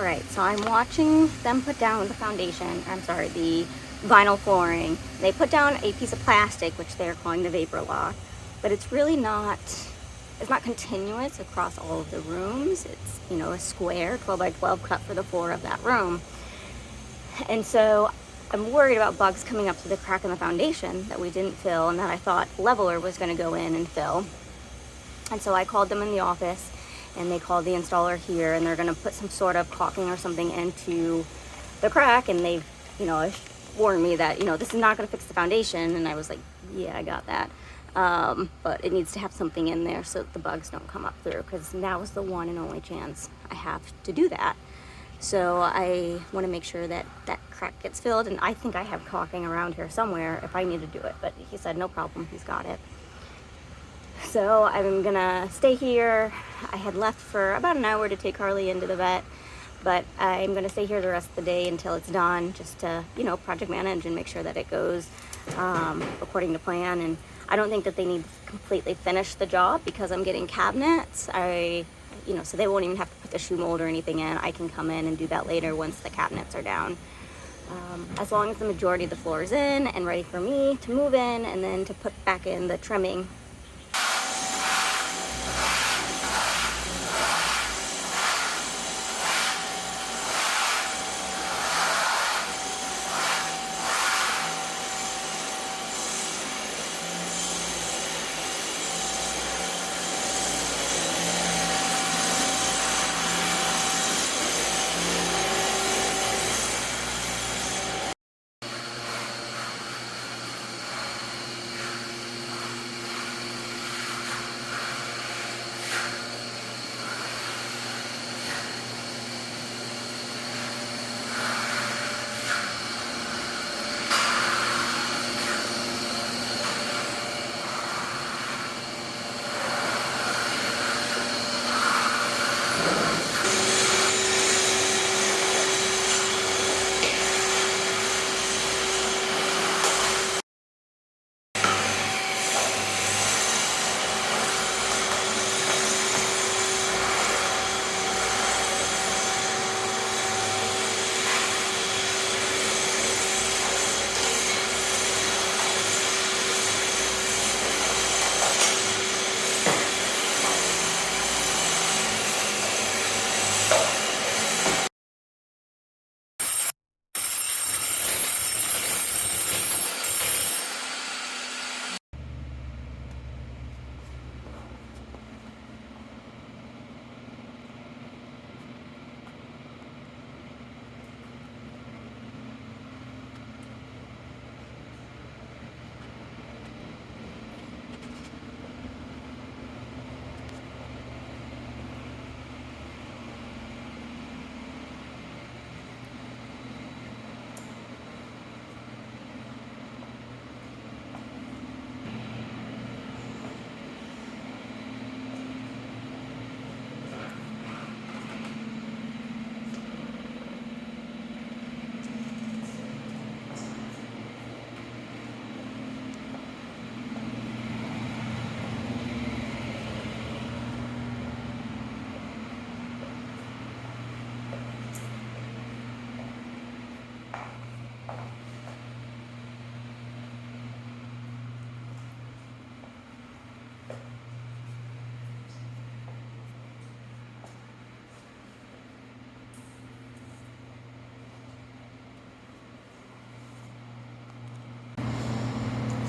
All right, so I'm watching them put down the foundation, I'm sorry, the vinyl flooring. They put down a piece of plastic, which they're calling the vapor lock, but it's really not, it's not continuous across all of the rooms. It's, you know, a square 12 by 12 cut for the floor of that room. And so I'm worried about bugs coming up to the crack in the foundation that we didn't fill and that I thought leveler was going to go in and fill. And so I called them in the office, and they called the installer here, and they're going to put some sort of caulking or something into the crack. And they've, you know, warned me that, you know, this is not going to fix the foundation. And I was like, yeah, I got that. But it needs to have something in there so that the bugs don't come up through, because now is the one and only chance I have to do that. So I want to make sure that that crack gets filled, and I think I have caulking around here somewhere if I need to do it, but he said no problem, he's got it. So I'm gonna stay here. I had left for about an hour to take Harley into the vet, but I'm gonna stay here the rest of the day until it's done, just to, you know, project manage and make sure that it goes according to plan. And I don't think that they need to completely finish the job because I'm getting cabinets. You know, so they won't even have to put the shoe mold or anything in. I can come in and do that later once the cabinets are down. As long as the majority of the floor is in and ready for me to move in and then to put back in the trimming.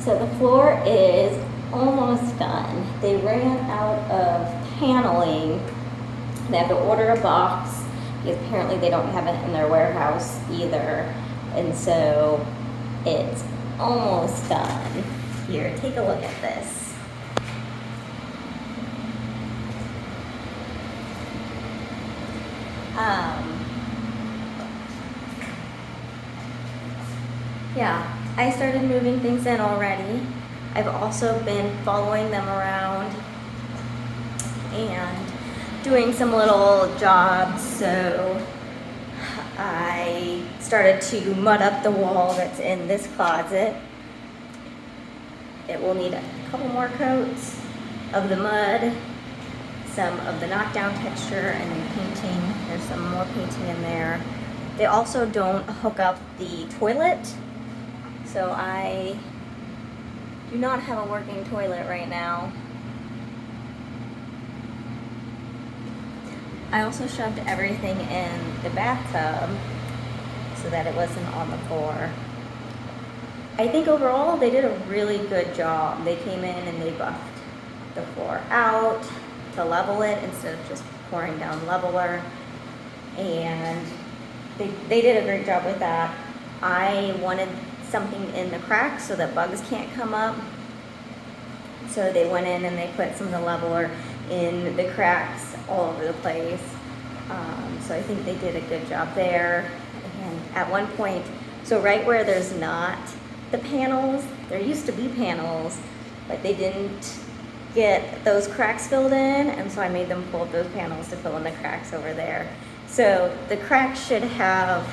So the floor is almost done. They ran out of paneling. They have to order a box because apparently they don't have it in their warehouse either. And so it's almost done. Here, take a look at this. Yeah, I started moving things in already. I've also been following them around and doing some little jobs. So I started to mud up the wall that's in this closet. It will need a couple more coats of the mud. some of the knockdown texture and then painting. There's some more painting in there. They also don't hook up the toilet, so I do not have a working toilet right now. I also shoved everything in the bathtub so that it wasn't on the floor. I think overall they did a really good job. They came in and they buffed the floor out to level it instead of just pouring down leveler, and they did a great job with that. I wanted something in the cracks so that bugs can't come up, so they went in and they put some of the leveler in the cracks all over the place. So I think they did a good job there. And at one point, so right where there's not the panels, there used to be panels, but they didn't get those cracks filled in, and so I made them pull up those panels to fill in the cracks over there. So the cracks should have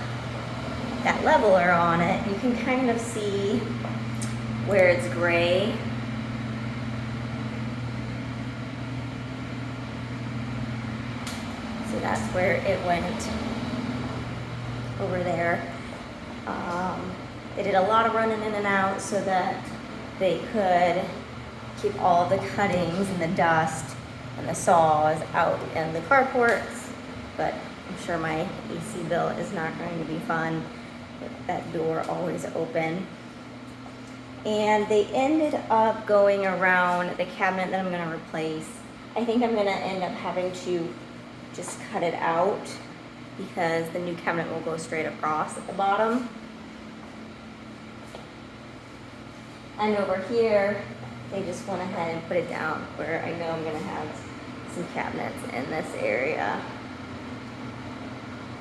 that leveler on it. You can kind of see where it's gray. So that's where it went over there. They did a lot of running in and out so that they could keep all the cuttings and the dust and the saws out in the carports, but I'm sure my AC bill is not going to be fun with that door always open. And they ended up going around the cabinet that I'm going to replace. I think I'm going to end up having to just cut it out because the new cabinet will go straight across at the bottom. And over here, they just went ahead and put it down where I know I'm going to have some cabinets in this area.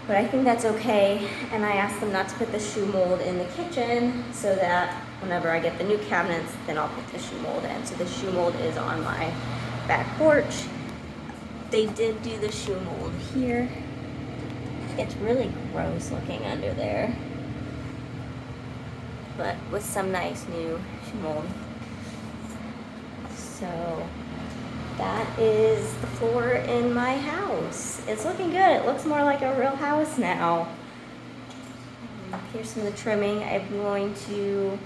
But I think that's okay, and I asked them not to put the shoe mold in the kitchen so that whenever I get the new cabinets, then I'll put the shoe mold in. So the shoe mold is on my back porch. They did do the shoe mold here. It's really gross looking under there, but with some nice new shoe mold. So that is the floor in my house. It's looking good. It looks more like a real house now. Here's some of the trimming. I'm going to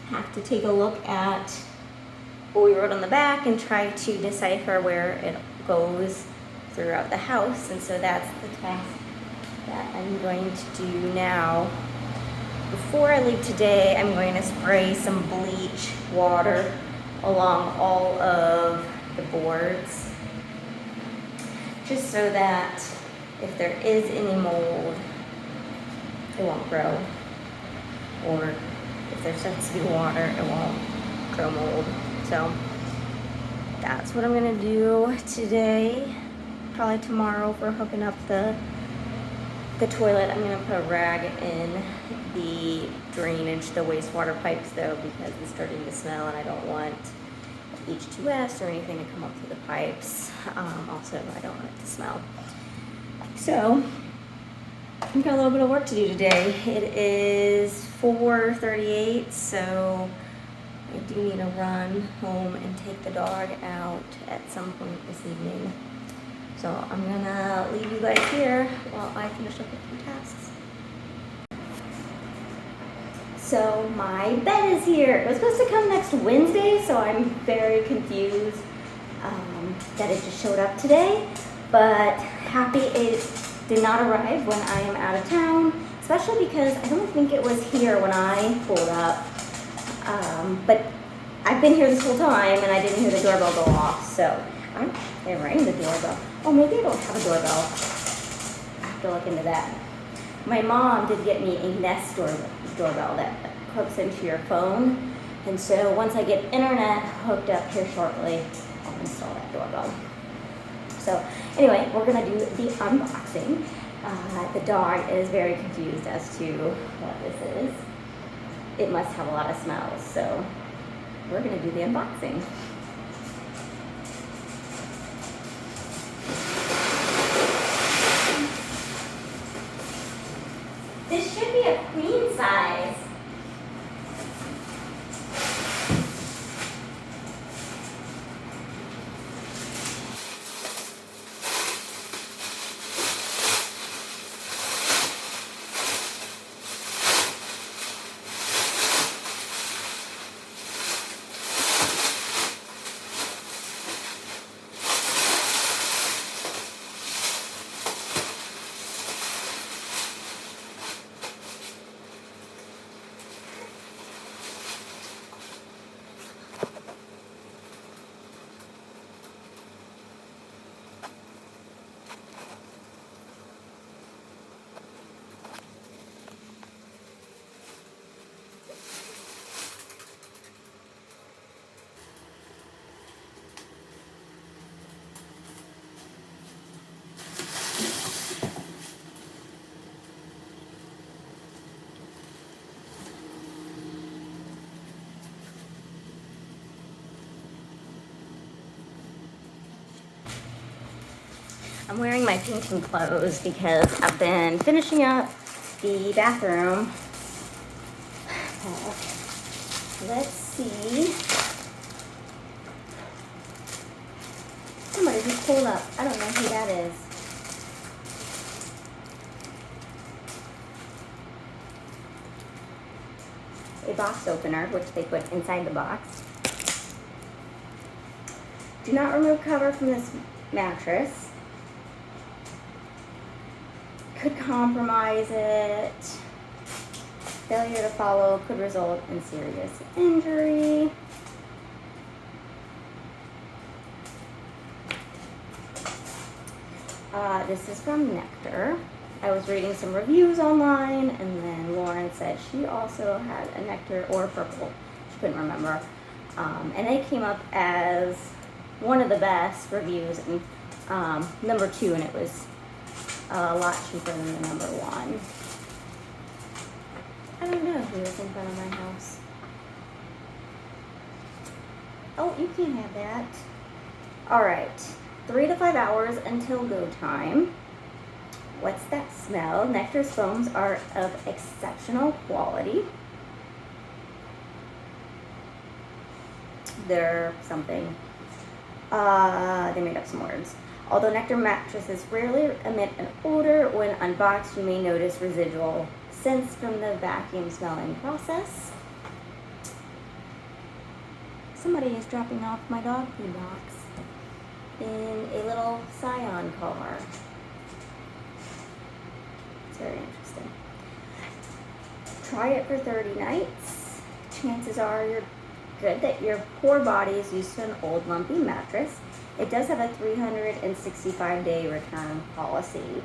have to take a look at what we wrote on the back and try to decipher where it goes throughout the house. And so that's the task that I'm going to do now. Before I leave today, I'm going to spray some bleach water along all of the boards, just so that if there is any mold, it won't grow, or if there starts to be water, it won't grow mold. So that's what I'm gonna do today. Probably tomorrow for hooking up the toilet. I'm gonna put a rag in the drainage, the wastewater pipes though, because it's starting to smell and I don't want H2S or anything to come up through the pipes. Also, I don't want it to smell. So I've got a little bit of work to do today. It is 4:38, so I do need to run home and take the dog out at some point this evening. So I'm gonna leave you guys here while I finish up a few tasks. So my bed is here. It was supposed to come next Wednesday, so I'm very confused that it just showed up today. But happy it did not arrive when I am out of town, especially because I don't think it was here when I pulled up. But I've been here this whole time and I didn't hear the doorbell go off, so they rang the doorbell. Oh, maybe I don't have a doorbell. I have to look into that. My mom did get me a Nest doorbell that hooks into your phone, and so once I get internet hooked up here shortly, I'll install that doorbell. So anyway, we're gonna do the unboxing. The dog is very confused as to what this is. It must have a lot of smells, so we're gonna do the unboxing. This should be a queen size. I'm wearing my painting clothes because I've been finishing up the bathroom. Let's see. Somebody just pulled up. I don't know who that is. A box opener, which they put inside the box. Do not remove cover from this mattress. Could compromise it. Failure to follow could result in serious injury. This is from Nectar. I was reading some reviews online, and then Lauren said she also had a Nectar or Purple. She couldn't remember. And they came up as one of the best reviews, and number 2, and it was a lot cheaper than the number 1. I don't know who was in front of my house. Oh, you can't have that. All right, 3 to 5 hours until go time. What's that smell? Nectar's foams are of exceptional quality. They're something. They made up some words. Although Nectar mattresses rarely emit an odor, when unboxed you may notice residual scents from the vacuum smelling process. Somebody is dropping off my dog food box in a little Scion car. It's very interesting. Try it for 30 nights. Chances are you're good that your poor body is used to an old lumpy mattress. It does have a 365-day return policy.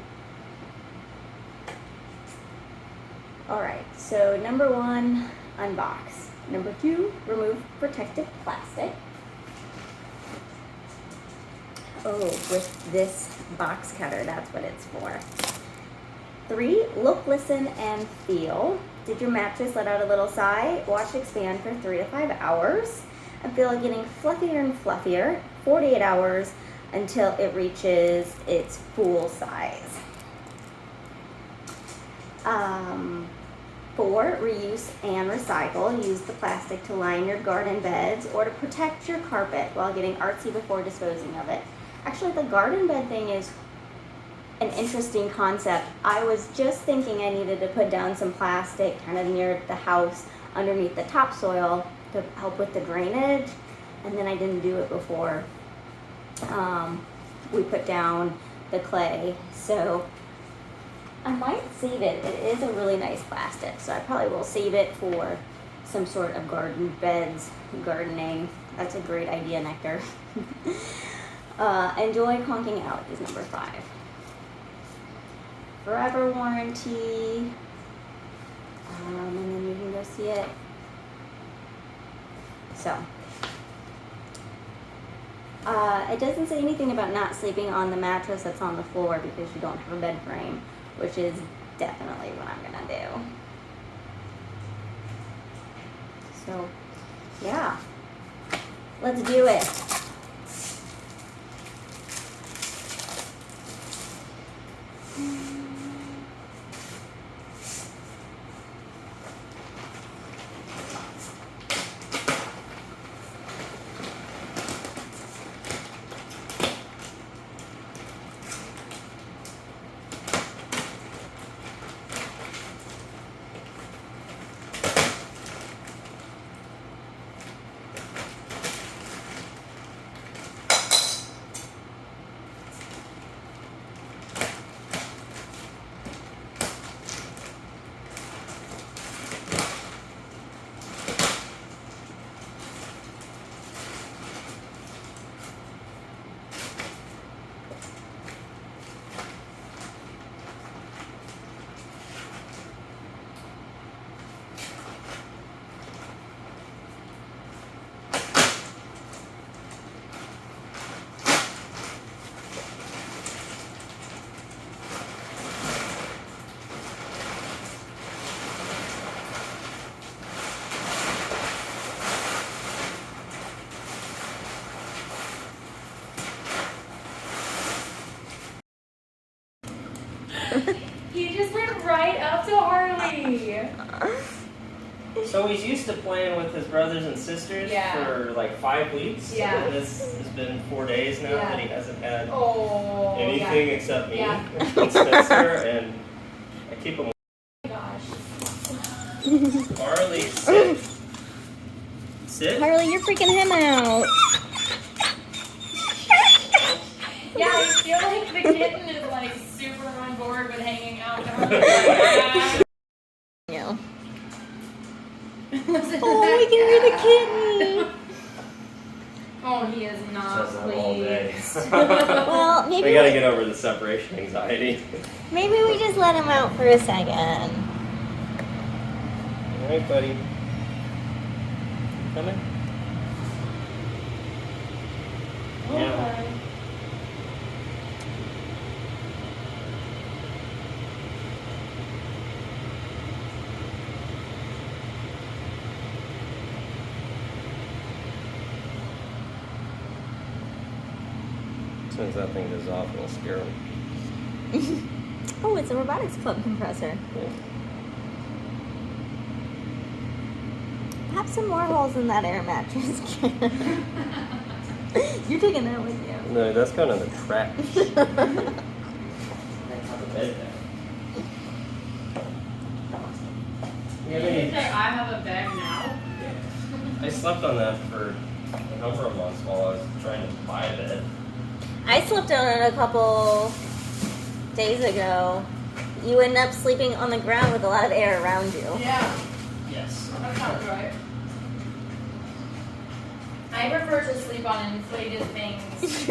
All right, so number 1, unbox. Number 2, remove protective plastic. Oh, with this box cutter, that's what it's for. 3, look, listen, and feel. Did your mattress let out a little sigh? Watch it expand for 3 to 5 hours and feel it getting fluffier and fluffier. 48 hours until it reaches its full size. 4, reuse and recycle. Use the plastic to line your garden beds or to protect your carpet while getting artsy before disposing of it. Actually, the garden bed thing is an interesting concept. I was just thinking I needed to put down some plastic kind of near the house underneath the topsoil to help with the drainage, and then I didn't do it before we put down the clay. So I might save it. It is a really nice plastic, so I probably will save it for some sort of garden beds, gardening. That's a great idea, Nectar. Enjoy conking out is number 5. Forever warranty, and then you can go see it. So, it doesn't say anything about not sleeping on the mattress that's on the floor because you don't have a bed frame, which is definitely what I'm gonna do. So, yeah, let's do it. He just went right up to Harley. So he's used to playing with his brothers and sisters for like 5 weeks. Yeah. And this has been 4 days now that he hasn't had anything except me and Spencer, and I keep him. Oh my gosh. Harley, sit. Sit. Harley, you're freaking him out. Yeah, I feel like the kitten is like super on board with hanging out. Yeah. Oh, we can hear the kitten. Oh, he is not Says that all day. pleased. Well, maybe We gotta get over the separation anxiety. maybe we just let him out for a second. All right, buddy. Coming? Yeah. As soon as that thing goes off, it'll scare him. Oh, it's a robotics club compressor. Yeah. Have some more holes in that air mattress. You're taking that with you. No, that's going in the trash. Have a bed there. You have Did you any- say I have a bag now? I slept on that for a number of months while I was trying to buy a bed. I slept on it a couple days ago. You end up sleeping on the ground with a lot of air around you. Yeah, Yes. that sounds right. I prefer to sleep on inflated things.